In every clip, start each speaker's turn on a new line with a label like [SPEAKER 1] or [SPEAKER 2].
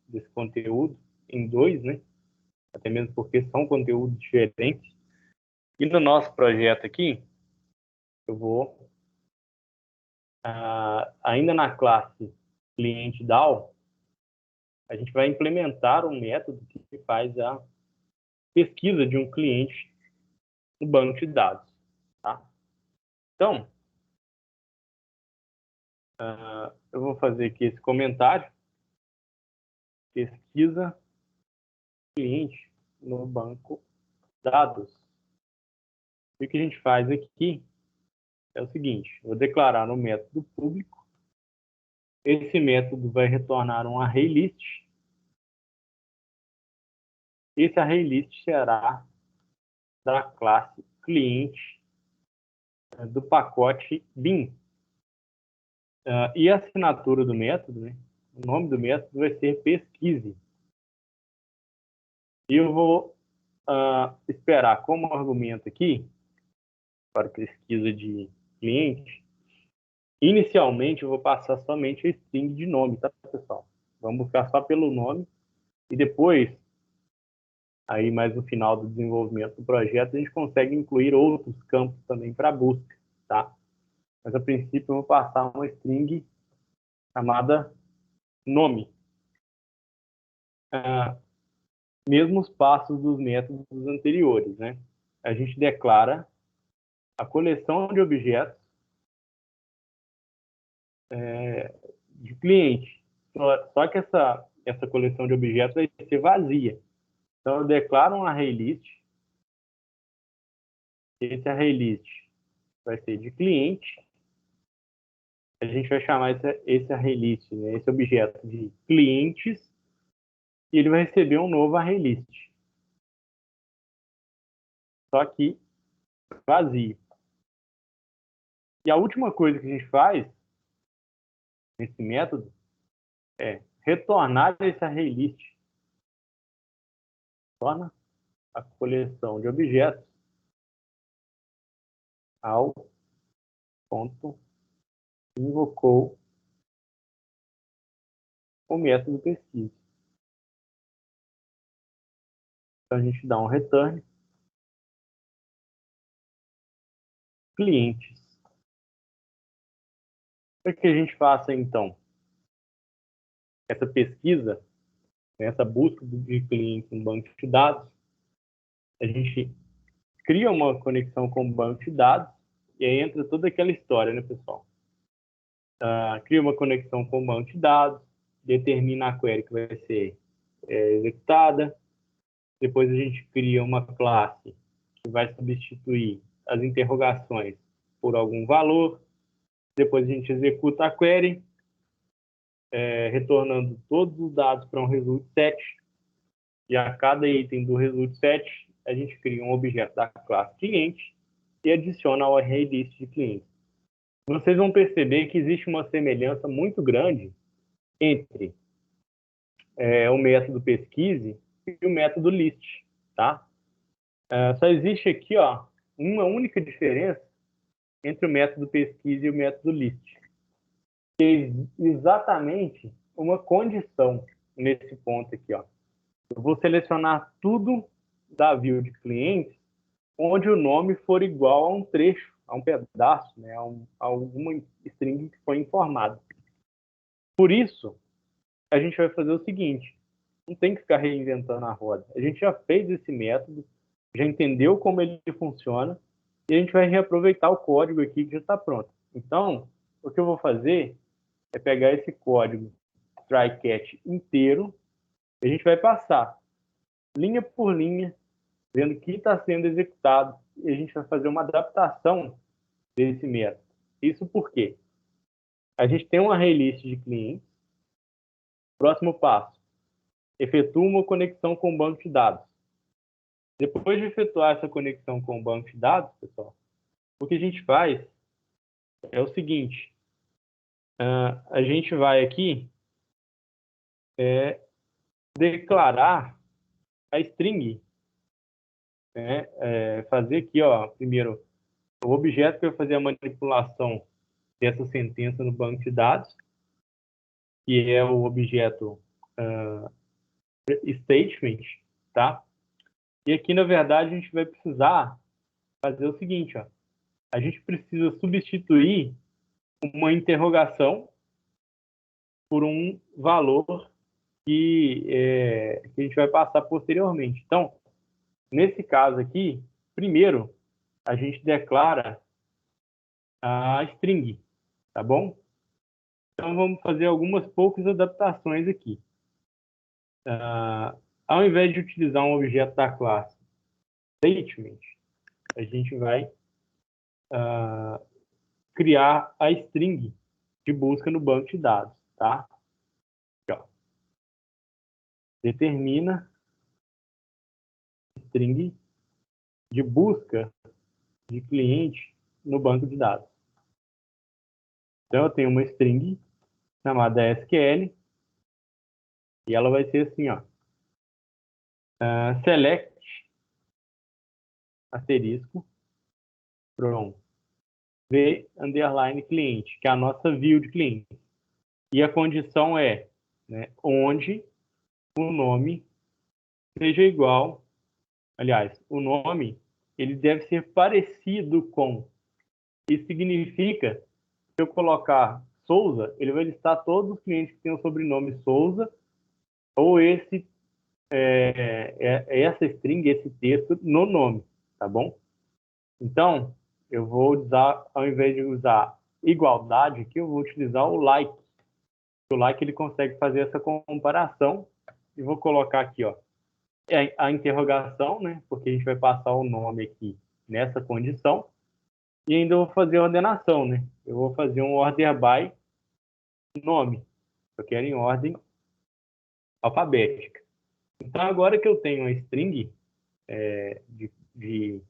[SPEAKER 1] desse conteúdo em dois, né? Até mesmo porque são conteúdos diferentes. E no nosso projeto aqui, eu vou, ainda na classe cliente DAO, a gente vai implementar um método que faz a pesquisa de um cliente no banco de dados. Tá? Então, eu vou fazer aqui esse comentário. Pesquisa cliente no banco de dados. E o que a gente faz aqui é o seguinte: vou declarar no método público. Esse método vai retornar um ArrayList. Esse ArrayList será da classe cliente do pacote bin. E a assinatura do método, né? O nome do método vai ser pesquise. E eu vou esperar como argumento aqui, para pesquisa de cliente, inicialmente eu vou passar somente a string de nome, tá, pessoal? Vamos buscar só pelo nome e depois, aí mais no final do desenvolvimento do projeto, a gente consegue incluir outros campos também para busca, tá? Mas a princípio eu vou passar uma string chamada nome. Mesmos passos dos métodos anteriores, né? A gente declara a coleção de objetos de cliente. Só que essa coleção de objetos vai ser vazia. Então, eu declaro um ArrayList. Esse ArrayList vai ser de cliente. A gente vai chamar esse ArrayList, né, esse objeto de clientes, e ele vai receber um novo ArrayList. Só que vazio. E a última coisa que a gente faz nesse método é retornar esse ArrayList. Torna a coleção de objetos ao ponto que invocou o método pesquisa. Então, a gente dá um return clientes. Para que a gente faça, então, essa pesquisa, essa busca de clientes no banco de dados, a gente cria uma conexão com o banco de dados e aí entra toda aquela história, né, pessoal? Cria uma conexão com o banco de dados, determina a query que vai ser executada, depois a gente cria uma classe que vai substituir as interrogações por algum valor, depois a gente executa a query, retornando todos os dados para um result set, e a cada item do result set, a gente cria um objeto da classe cliente e adiciona ao ArrayList de clientes. Vocês vão perceber que existe uma semelhança muito grande entre o método pesquise e o método list, tá? Só existe aqui, ó, uma única diferença entre o método pesquise e o método list. Tem exatamente uma condição nesse ponto aqui, ó. Eu vou selecionar tudo da view de clientes onde o nome for igual a um trecho, a um pedaço, né, a alguma string que foi informada. Por isso, a gente vai fazer o seguinte: não tem que ficar reinventando a roda. A gente já fez esse método, já entendeu como ele funciona, e a gente vai reaproveitar o código aqui que já está pronto. Então, o que eu vou fazer é pegar esse código try-catch inteiro, e a gente vai passar linha por linha, vendo o que está sendo executado, e a gente vai fazer uma adaptação desse método. Isso porque a gente tem um ArrayList de clientes. Próximo passo: efetua uma conexão com o banco de dados. Depois de efetuar essa conexão com o banco de dados, pessoal, o que a gente faz é o seguinte: a gente vai aqui declarar a string, né? Fazer aqui, ó, primeiro, o objeto que vai fazer a manipulação dessa sentença no banco de dados, que é o objeto statement, tá? E aqui, na verdade, a gente vai precisar fazer o seguinte, ó. A gente precisa substituir uma interrogação por um valor que a gente vai passar posteriormente. Então, nesse caso aqui, primeiro, a gente declara a string, tá bom? Então, vamos fazer algumas poucas adaptações aqui. Ao invés de utilizar um objeto da classe statement, a gente vai criar a string de busca no banco de dados, tá? Aqui, ó. Determina string de busca de cliente no banco de dados. Então, eu tenho uma string chamada SQL e ela vai ser assim, ó. Select asterisco from v underline cliente, que é a nossa view de cliente. E a condição é, né, onde o nome seja igual, aliás, o nome ele deve ser parecido com. Isso significa que se eu colocar Souza, ele vai listar todos os clientes que têm o sobrenome Souza, ou essa string, esse texto no nome, tá bom? Então, eu vou usar, ao invés de usar igualdade aqui, eu vou utilizar o like. O like ele consegue fazer essa comparação e vou colocar aqui, ó, a interrogação, né? Porque a gente vai passar o nome aqui nessa condição e ainda vou fazer a ordenação, né? Eu vou fazer um order by nome. Eu quero em ordem alfabética. Então, agora que eu tenho uma string que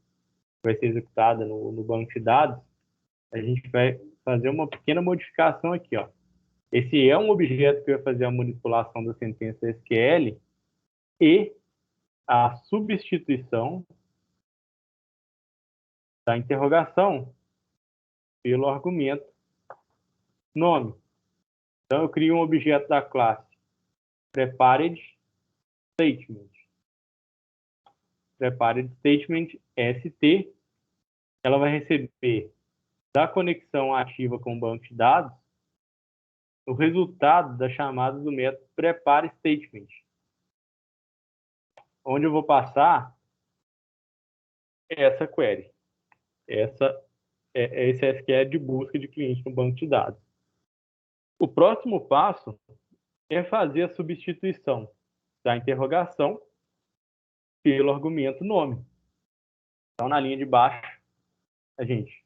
[SPEAKER 1] vai ser executada no banco de dados, a gente vai fazer uma pequena modificação aqui, ó. Esse é um objeto que vai fazer a manipulação da sentença SQL e a substituição da interrogação pelo argumento nome. Então, eu crio um objeto da classe prepared statement. Prepared statement ST, ela vai receber da conexão ativa com o banco de dados o resultado da chamada do método prepare statement, onde eu vou passar essa query, esse SQL de busca de cliente no banco de dados. O próximo passo é fazer a substituição da interrogação pelo argumento nome. Então, na linha de baixo, a gente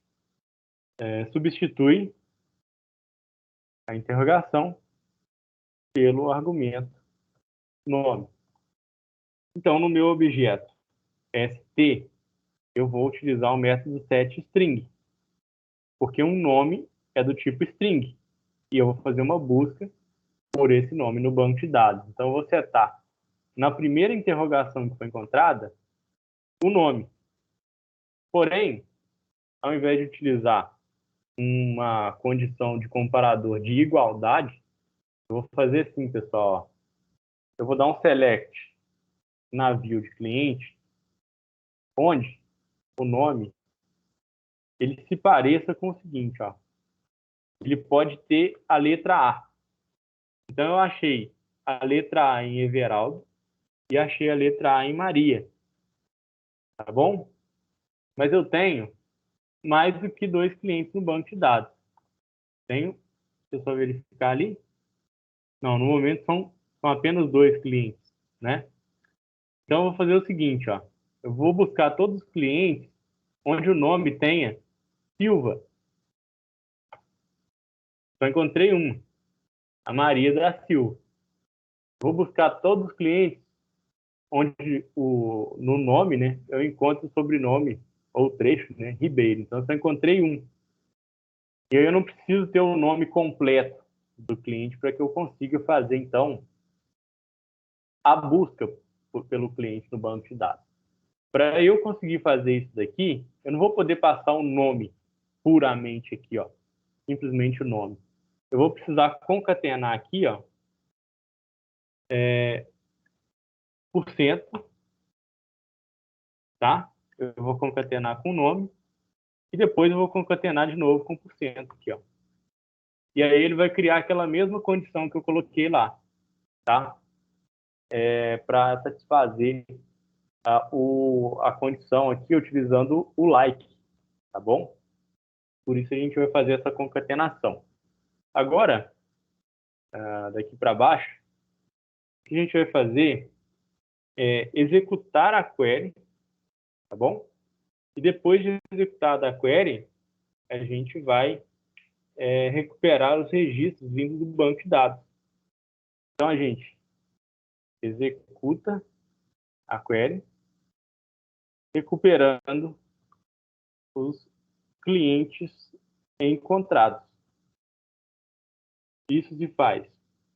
[SPEAKER 1] substitui a interrogação pelo argumento nome. Então, no meu objeto ST, eu vou utilizar o método setString, porque um nome é do tipo string, e eu vou fazer uma busca por esse nome no banco de dados. Então, eu vou setar na primeira interrogação que foi encontrada o nome. Porém, ao invés de utilizar uma condição de comparador de igualdade, eu vou fazer assim, pessoal. Eu vou dar um select na view de cliente, onde o nome ele se pareça com o seguinte, ó. Ele pode ter a letra A. Então, eu achei a letra A em Everaldo e achei a letra A em Maria. Tá bom? Mas eu tenho mais do que 2 clientes no banco de dados. Tenho, deixa eu só verificar ali. Não, no momento são apenas 2 clientes, né? Então, eu vou fazer o seguinte, ó. Eu vou buscar todos os clientes onde o nome tenha Silva. Só encontrei uma, a Maria da Silva. Vou buscar todos os clientes onde no nome, né, eu encontro o sobrenome ou trecho, né, Ribeiro. Então, eu só encontrei um. E eu não preciso ter o nome completo do cliente para que eu consiga fazer, então, a busca pelo cliente no banco de dados. Para eu conseguir fazer isso daqui, eu não vou poder passar o nome puramente aqui, ó, simplesmente o nome. Eu vou precisar concatenar aqui, ó, por cento, tá? Eu vou concatenar com o nome e depois eu vou concatenar de novo com por cento aqui, ó. E aí ele vai criar aquela mesma condição que eu coloquei lá, tá? Para satisfazer a condição aqui utilizando o like, tá bom? Por isso a gente vai fazer essa concatenação. Agora, daqui para baixo, o que a gente vai fazer é executar a query, tá bom? E depois de executar a query, a gente vai recuperar os registros vindos do banco de dados. Então, a gente executa a query, recuperando os clientes encontrados. Isso se faz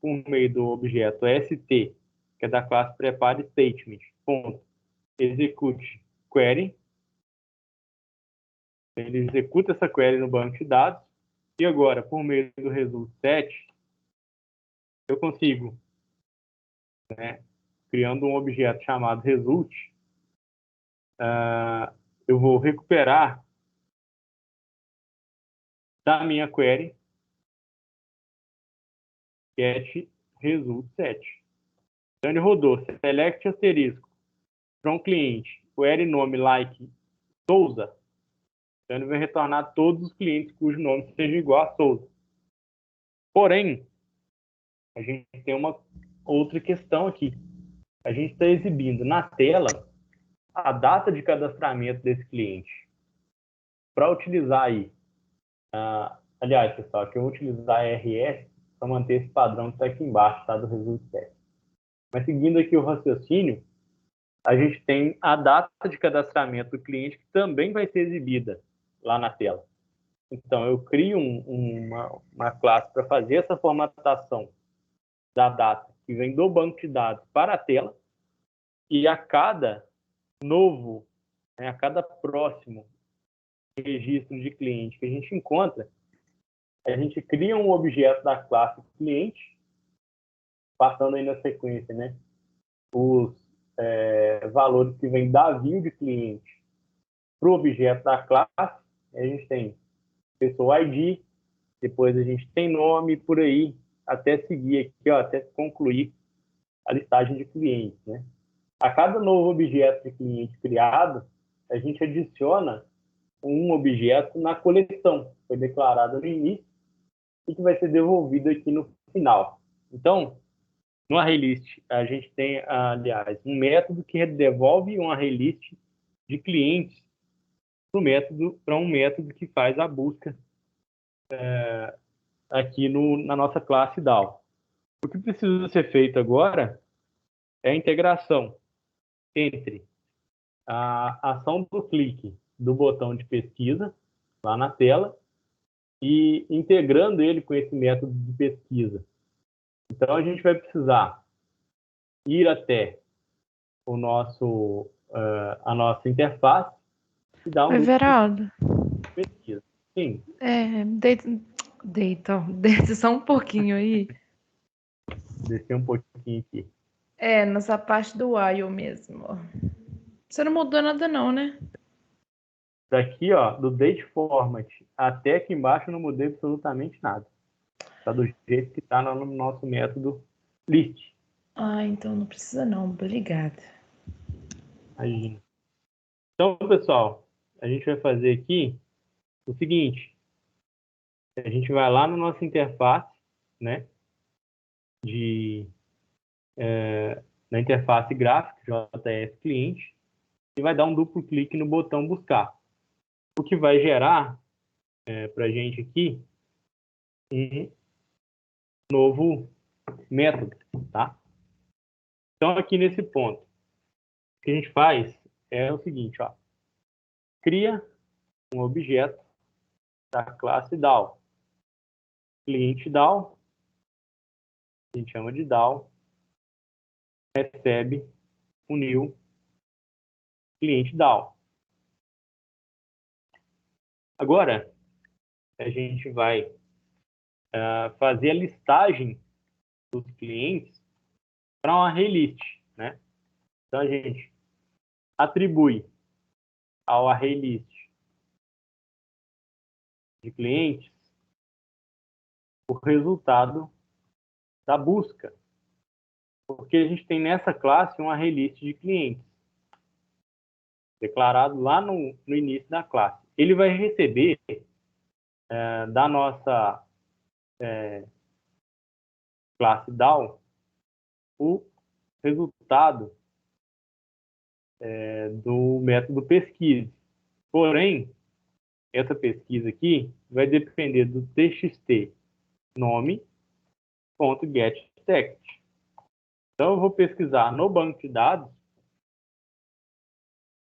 [SPEAKER 1] por meio do objeto ST, que é da classe prepare statement, ponto, execute query. Ele executa essa query no banco de dados. E agora, por meio do result set, eu consigo, né, criando um objeto chamado result, eu vou recuperar da minha query get result set. Então ele rodou select asterisco from cliente query nome like Souza. Então ele vai retornar todos os clientes cujo nome seja igual a Souza. Porém, a gente tem uma outra questão aqui. A gente está exibindo na tela a data de cadastramento desse cliente. Para utilizar aí, aliás, pessoal, aqui eu vou utilizar a RS para manter esse padrão que está aqui embaixo, tá, do result set. Mas seguindo aqui o raciocínio, a gente tem a data de cadastramento do cliente que também vai ser exibida lá na tela. Então, eu crio uma classe para fazer essa formatação da data que vem do banco de dados para a tela, e a cada novo, né, a cada próximo registro de cliente que a gente encontra, a gente cria um objeto da classe cliente, passando aí na sequência, né, os valores que vêm da view de cliente para o objeto da classe. A gente tem pessoa ID, depois a gente tem nome, por aí, até seguir aqui, ó, até concluir a listagem de clientes, né? A cada novo objeto de cliente criado, a gente adiciona um objeto na coleção, que foi declarada no início e que vai ser devolvido aqui no final. Então, no ArrayList, a gente tem, aliás, um método que devolve um ArrayList de clientes para um método que faz a busca aqui na nossa classe DAO. O que precisa ser feito agora é a integração entre a ação do clique do botão de pesquisa lá na tela e integrando ele com esse método de pesquisa. Então, a gente vai precisar ir até a nossa interface e dar um
[SPEAKER 2] Oi,
[SPEAKER 1] duplo
[SPEAKER 2] Veraldo.
[SPEAKER 1] de pesquisa. Sim.
[SPEAKER 2] Deita só um pouquinho aí.
[SPEAKER 1] Descer um pouquinho aqui.
[SPEAKER 2] Nessa parte do while mesmo. Você não mudou nada não, né?
[SPEAKER 1] Daqui, ó, do date format até aqui embaixo, eu não mudei absolutamente nada. Está do jeito que está no nosso método list.
[SPEAKER 2] Então não precisa não. Obrigada.
[SPEAKER 1] Imagina. Então, pessoal, a gente vai fazer aqui o seguinte. A gente vai lá na nossa interface, né? Na interface gráfica, JS cliente, e vai dar um duplo clique no botão buscar. O que vai gerar para a gente aqui um novo método, tá? Então, aqui nesse ponto, o que a gente faz é o seguinte, ó. Cria um objeto da classe DAO. Cliente DAO, a gente chama de DAO, recebe o new cliente DAO. Agora, a gente vai fazer a listagem dos clientes para um array list, né? Então a gente atribui ao array list de clientes o resultado da busca, porque a gente tem nessa classe um array list de clientes, declarado lá no início da classe. Ele vai receber da nossa classe DAO o resultado do método pesquisa. Porém, essa pesquisa aqui vai depender do txt nome.getText. Então, eu vou pesquisar no banco de dados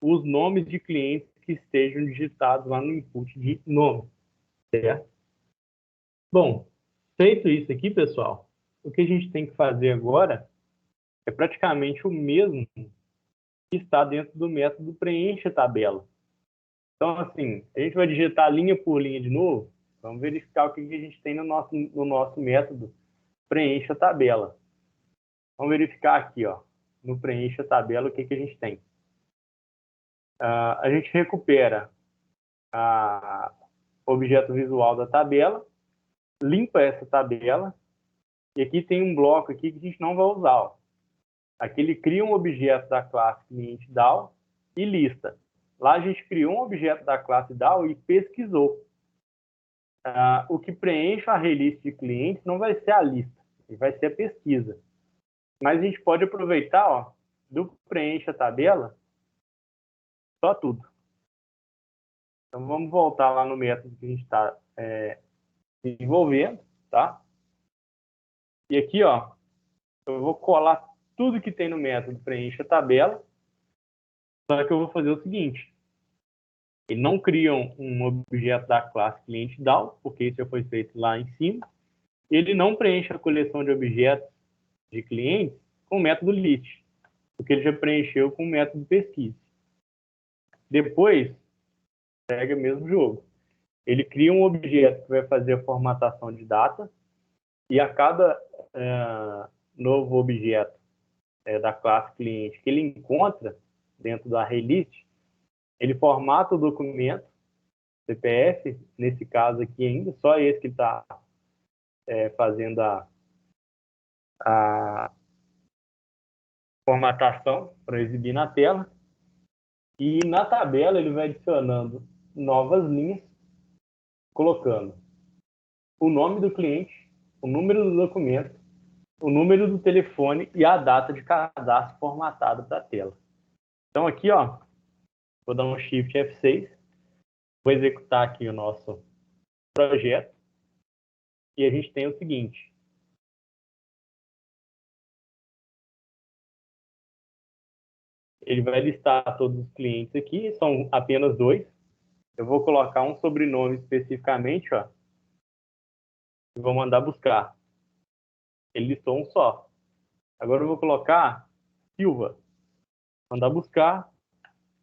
[SPEAKER 1] os nomes de clientes que estejam digitados lá no input de nome, certo? Bom, feito isso aqui, pessoal, o que a gente tem que fazer agora é praticamente o mesmo que está dentro do método preencha tabela. Então, assim, a gente vai digitar linha por linha de novo. Vamos verificar o que a gente tem no nosso método preencha tabela. Vamos verificar aqui, ó, no preencha tabela, o que a gente tem. A gente recupera o objeto visual da tabela, limpa essa tabela, e aqui tem um bloco aqui que a gente não vai usar. Ó. Aqui ele cria um objeto da classe cliente DAO e lista. Lá a gente criou um objeto da classe DAO e pesquisou. O que preenche a release de clientes não vai ser a lista, vai ser a pesquisa. Mas a gente pode aproveitar, ó, do preenche a tabela, só tudo. Então vamos voltar lá no método que a gente está desenvolvendo, tá? E aqui, ó, eu vou colar tudo que tem no método preenche a tabela, só que eu vou fazer o seguinte. Ele não cria um objeto da classe cliente DAO, porque isso já foi feito lá em cima. Ele não preenche a coleção de objetos de clientes com o método list, porque ele já preencheu com o método pesquisa. Depois, segue o mesmo jogo. Ele cria um objeto que vai fazer a formatação de data e a cada novo objeto da classe cliente que ele encontra dentro do array list, ele formata o documento CPF, nesse caso aqui ainda, só esse que está fazendo a formatação para exibir na tela. E na tabela ele vai adicionando novas linhas, colocando o nome do cliente, o número do documento, o número do telefone e a data de cadastro formatado para a tela. Então aqui, ó, vou dar um Shift F6, vou executar aqui o nosso projeto e a gente tem o seguinte. Ele vai listar todos os clientes aqui, são apenas 2. Eu vou colocar um sobrenome especificamente, ó, e vou mandar buscar. Ele listou um só. Agora eu vou colocar Silva. Mandar buscar,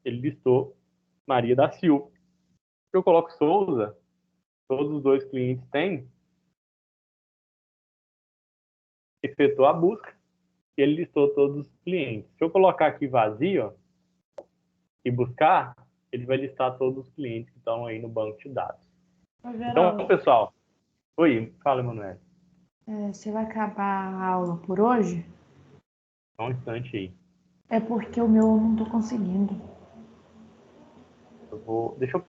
[SPEAKER 1] ele listou Maria da Silva. Se eu coloco Souza, todos os 2 clientes têm, efetuou a busca e ele listou todos os clientes. Se eu colocar aqui vazio, ó, e buscar, ele vai listar todos os clientes que estão aí no banco de dados. Então, pessoal, oi, fala, Emanuel.
[SPEAKER 2] Você vai acabar a aula por hoje?
[SPEAKER 1] Só um instante aí.
[SPEAKER 2] É porque o meu eu não tô conseguindo.
[SPEAKER 1] Deixa eu